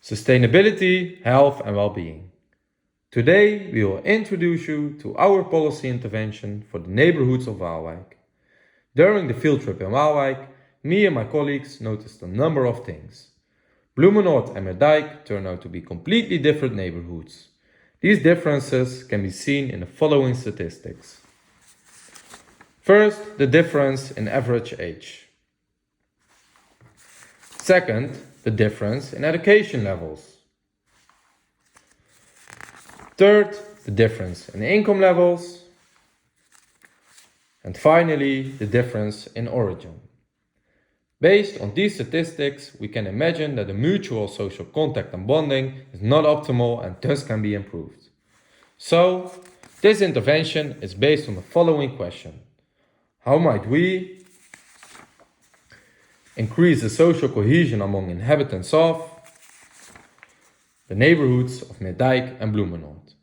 sustainability, health and well-being. Today we will introduce you to our policy intervention for the neighborhoods of Waalwijk. During the field trip in Waalwijk, me and my colleagues noticed a number of things. Bloemenoord and Meerdijk turn out to be completely different neighborhoods. These differences can be seen in the following statistics. First, the difference in average age. Second, the difference in education levels. Third, the difference in income levels. And finally, the difference in origin. Based on these statistics, we can imagine that the mutual social contact and bonding is not optimal and thus can be improved. So, this intervention is based on the following question. How might we increase the social cohesion among inhabitants of the neighborhoods of Meerdijk and Bloemenoord?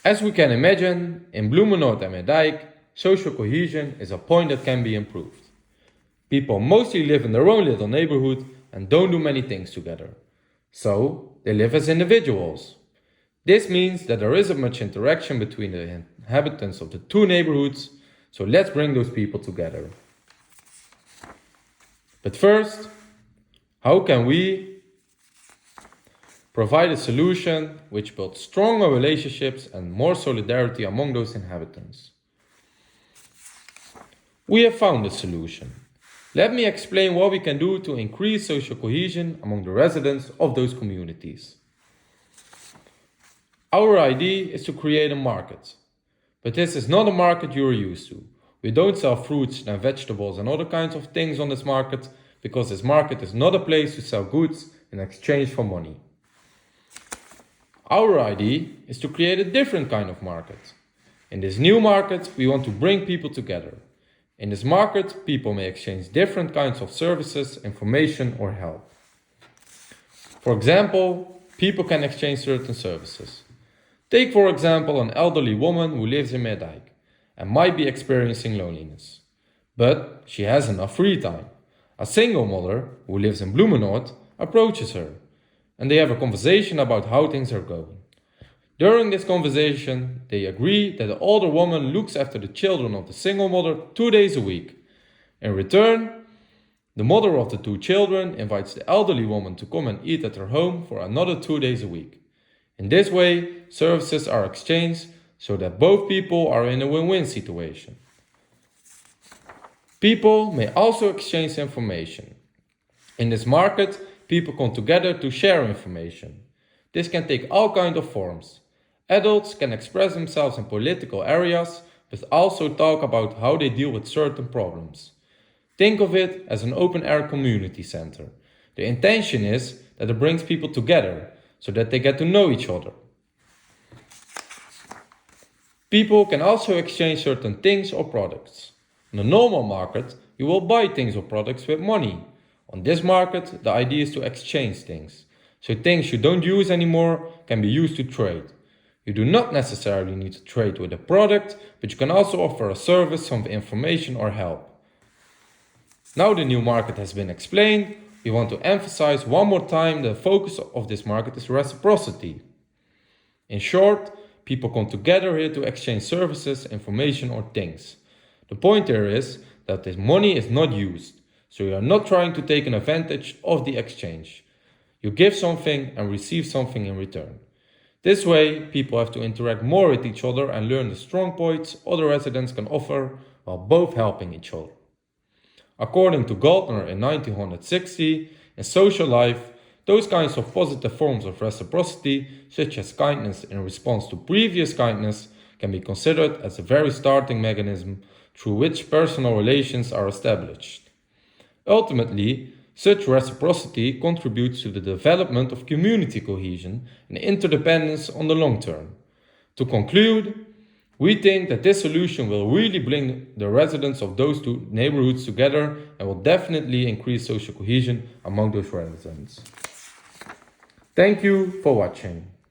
As we can imagine, in Bloemenoord and Meerdijk, social cohesion is a point that can be improved. People mostly live in their own little neighborhood and don't do many things together. So, they live as individuals. This means that there isn't much interaction between the inhabitants of the two neighborhoods, so let's bring those people together. But first, how can we provide a solution which builds stronger relationships and more solidarity among those inhabitants? We have found a solution. Let me explain what we can do to increase social cohesion among the residents of those communities. Our idea is to create a market. But this is not a market you are used to. We don't sell fruits and vegetables and other kinds of things on this market because this market is not a place to sell goods in exchange for money. Our idea is to create a different kind of market. In this new market, we want to bring people together. In this market, people may exchange different kinds of services, information or help. For example, people can exchange certain services. Take for example an elderly woman who lives in Meerdijk and might be experiencing loneliness. But she has enough free time. A single mother who lives in Bloemenoord approaches her and they have a conversation about how things are going. During this conversation, they agree that the older woman looks after the children of the single mother 2 days a week. In return, the mother of the two children invites the elderly woman to come and eat at her home for another 2 days a week. In this way, services are exchanged so that both people are in a win-win situation. People may also exchange information. In this market, people come together to share information. This can take all kinds of forms. Adults can express themselves in political areas, but also talk about how they deal with certain problems. Think of it as an open-air community center. The intention is that it brings people together, so that they get to know each other. People can also exchange certain things or products. In a normal market, you will buy things or products with money. On this market, the idea is to exchange things. So things you don't use anymore can be used to trade. You do not necessarily need to trade with a product, but you can also offer a service, some information or help. Now the new market has been explained, we want to emphasize one more time the focus of this market is reciprocity. In short, people come together here to exchange services, information or things. The point here is that this money is not used, so you are not trying to take an advantage of the exchange. You give something and receive something in return. This way, people have to interact more with each other and learn the strong points other residents can offer while both helping each other. According to Galtner in 1960, in social life, those kinds of positive forms of reciprocity, such as kindness in response to previous kindness, can be considered as a very starting mechanism through which personal relations are established. Ultimately, such reciprocity contributes to the development of community cohesion and interdependence on the long term. To conclude, we think that this solution will really bring the residents of those two neighborhoods together and will definitely increase social cohesion among those residents. Thank you for watching.